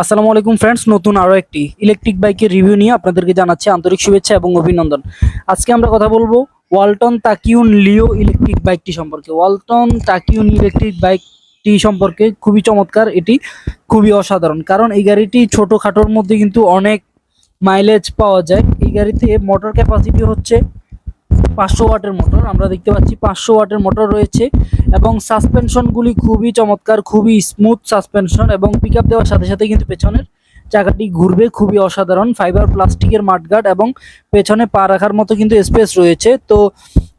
আসসালামু আলাইকুম ফ্রেন্ডস, নতুন আরো একটি ইলেকট্রিক বাইকের রিভিউ নিয়ে আপনাদেরকে জানাচ্ছি আন্তরিক শুভেচ্ছা এবং অভিনন্দন। আজকে আমরা কথা বলবো ওয়ালটন তাকিউন লিও ইলেকট্রিক বাইকটি সম্পর্কে। ওয়ালটন তাকিউন ইলেকট্রিক বাইকটি সম্পর্কে খুবই চমৎকার, এটি খুবই অসাধারণ, কারণ এই গাড়িটি ছোটোখাটোর মধ্যে কিন্তু অনেক মাইলেজ পাওয়া যায়। এই গাড়িতে মোটর ক্যাপাসিটি হচ্ছে 500 ওয়াটের মোটর, আমরা দেখতে পাচ্ছি 500 ওয়াটের মোটর রয়েছে এবং সাসপেনশনগুলি খুবই চমৎকার, খুবই স্মুথ সাসপেনশন এবং পিক আপ দেওয়ার সাথে সাথে কিন্তু পেছনের চাকাটি ঘুরবে, খুবই অসাধারণ। ফাইবার প্লাস্টিকের মাডগার্ড এবং পেছনে পা রাখার মতো কিন্তু স্পেস রয়েছে। তো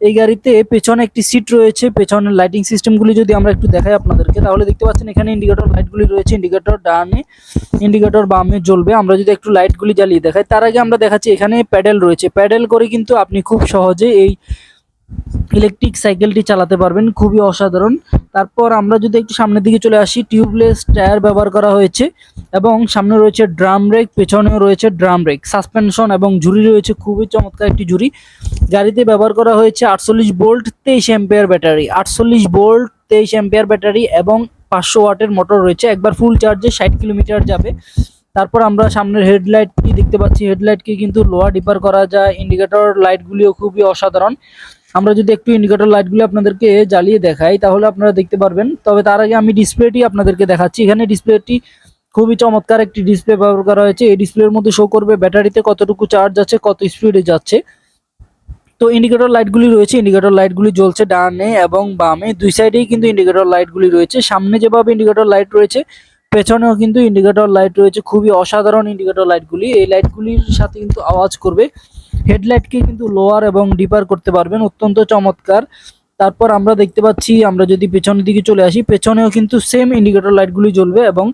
এই গাড়িতে পেছনে একটি সিট রয়েছে। পেছনের লাইটিং সিস্টেমগুলি যদি আমরা একটু দেখাই আপনাদেরকে, তাহলে দেখতে পাচ্ছেন এখানে ইন্ডিকেটর লাইটগুলি রয়েছে। ইন্ডিকেটর ডানে, ইন্ডিকেটর বামে জ্বলবে। আমরা যদি একটু লাইটগুলি জ্বালিয়ে দেখাই, তার আগে আমরা দেখাচ্ছি এখানে প্যাডেল রয়েছে। প্যাডেল করে কিন্তু আপনি খুব সহজে এই ইলেকট্রিক সাইকেলটি চালাতে পারবেন, খুবই অসাধারণ। তারপর আমরা যদি একটু সামনের দিকে চলে আসি, টিউবলেস টায়ার ব্যবহার করা হয়েছে এবং সামনে রয়েছে ড্রাম ব্রেক, পেছনেও রয়েছে ড্রাম ব্রেক। সাসপেনশন এবং ঝুড়ি রয়েছে, খুবই চমৎকার একটি ঝুড়ি। গাড়িতে ব্যবহার করা হয়েছে 48 volt 23 ampere battery, 48 volt 23 ampere battery এবং 500 ওয়াটের মোটর রয়েছে। একবার ফুল চার্জে 60 কিলোমিটার যাবে। তারপর আমরা সামনের হেডলাইটটি দেখতে পাচ্ছি, হেডলাইটকে কিন্তু লোয়ার ডিপার করা যায়। ইন্ডিকেটর লাইটগুলিও খুবই অসাধারণ। আমরা যদি একটু ইন্ডিকেটর লাইটগুলো আপনাদেরকে জ্বালিয়ে দেখাই, তাহলে আপনারা দেখতে পারবেন। তবে তার আগে আমি ডিসপ্লেটি আপনাদেরকে দেখাচ্ছি। এখানে ডিসপ্লেটি খুবই চমৎকার একটি ডিসপ্লে ব্যবহার করা হয়েছে। এই ডিসপ্লের মধ্যে শো করবে ব্যাটারিতে কতটুকু চার্জ আছে, কত স্পিডে যাচ্ছে। তো ইন্ডিকেটর লাইটগুলি রয়েছে, ইন্ডিকেটর লাইটগুলি জ্বলছে ডানে এবং বামে, দুই সাইডেই কিন্তু ইন্ডিকেটর লাইটগুলি রয়েছে। সামনে যেভাবে ইন্ডিকেটর লাইট রয়েছে, পেছনেও কিন্তু ইন্ডিকেটর লাইট রয়েছে। খুবই অসাধারণ ইন্ডিকেটর লাইটগুলি। এই লাইটগুলির সাথে কিন্তু আওয়াজ করবে। হেডলাইটকে কিন্তু লোয়ার এবং ডিপার করতে পারবেন, অত্যন্ত চমৎকার। তারপর আমরা দেখতে পাচ্ছি, আমরা যদি পেছনের দিকে চলে আসি, পেছনেও কিন্তু সেম ইন্ডিকেটর লাইটগুলি জ্বলবে এবং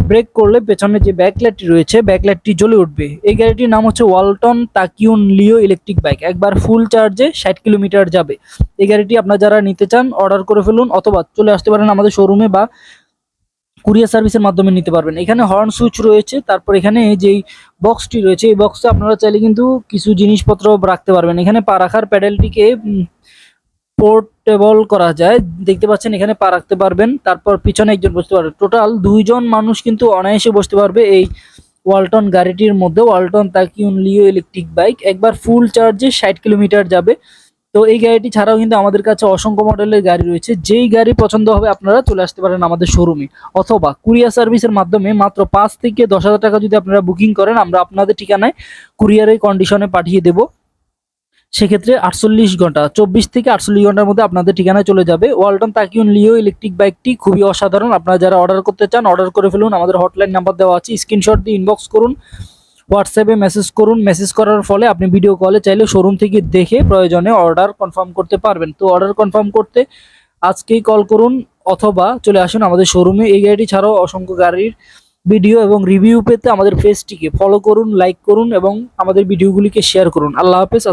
ব্রেক করলে পেছনে যে ব্যাকলাইটটি রয়েছে, ব্যাকলাইটটি জ্বলে উঠবে। এই গাড়িটির নাম হচ্ছে ওয়ালটন তাকিউন লিও ইলেকট্রিক বাইক। একবার ফুল চার্জে 60 কিলোমিটার যাবে। এই গাড়িটি আপনারা যারা নিতে চান অর্ডার করে ফেলুন, অথবা চলে আসতে পারেন আমাদের শোরুমে বা কুরিয়ার সার্ভিসের মাধ্যমে নিতে পারবেন। এখানে হর্ন সুইচ রয়েছে। তারপর এখানে যেই বক্সটি রয়েছে, এই বক্সে আপনারা চাইলে কিন্তু কিছু জিনিসপত্র রাখতে পারবেন। এখানে পা রাখার প্যাডেলটিকে পোর্টেবল করা যায়, দেখতে পাচ্ছেন এখানে পা রাখতে পারবেন। তারপর পিছনে একজন বসতে পারবে। টোটাল দুইজন মানুষ কিন্তু অনায়াসে বসতে পারবে এই ওয়ালটন গাড়িটির মধ্যে। ওয়ালটন তাকিউন লিও ইলেকট্রিক বাইক একবার ফুল চার্জে 60 কিলোমিটার যাবে। তো এই গাড়িটি ছাড়াও কিন্তু আমাদের কাছে অসংখ্য মডেলের গাড়ি রয়েছে। যেই গাড়ি পছন্দ হবে আপনারা চলে আসতে পারেন আমাদের শোরুমে, অথবা কুরিয়ার সার্ভিসের মাধ্যমে মাত্র 5 থেকে 10,000 টাকা যদি আপনারা বুকিং করেন, আমরা আপনাদের ঠিকানায় কুরিয়ারের কন্ডিশনে পাঠিয়ে দেব। সেক্ষেত্রে 48 ঘন্টা, 24 থেকে 48 ঘন্টার মধ্যে আপনাদের ঠিকানায় চলে যাবে। ওয়ালটন তাকিউন লিও ইলেকট্রিক বাইকটি খুবই অসাধারণ। আপনারা যারা অর্ডার করতে চান অর্ডার করে ফেলুন। আমাদের হটলাইন নাম্বার দেওয়া আছে, স্ক্রিনশট দিয়ে ইনবক্স করুন, হোয়াটসঅ্যাপে মেসেজ করুন। মেসেজ করার ফলে আপনি ভিডিও কলে চাইলে শোরুম থেকে দেখে প্রয়োজনে অর্ডার কনফার্ম করতে পারবেন। তো অর্ডার কনফার্ম করতে আজকেই কল করুন অথবা চলে আসুন আমাদের শোরুমে। এই গাড়িটি ছাড়াও অসংখ্য গাড়ির ভিডিও এবং রিভিউ পেতে আমাদের পেজটিকে ফলো করুন, লাইক করুন এবং আমাদের ভিডিওগুলিকে শেয়ার করুন। আল্লাহ হাফেজ।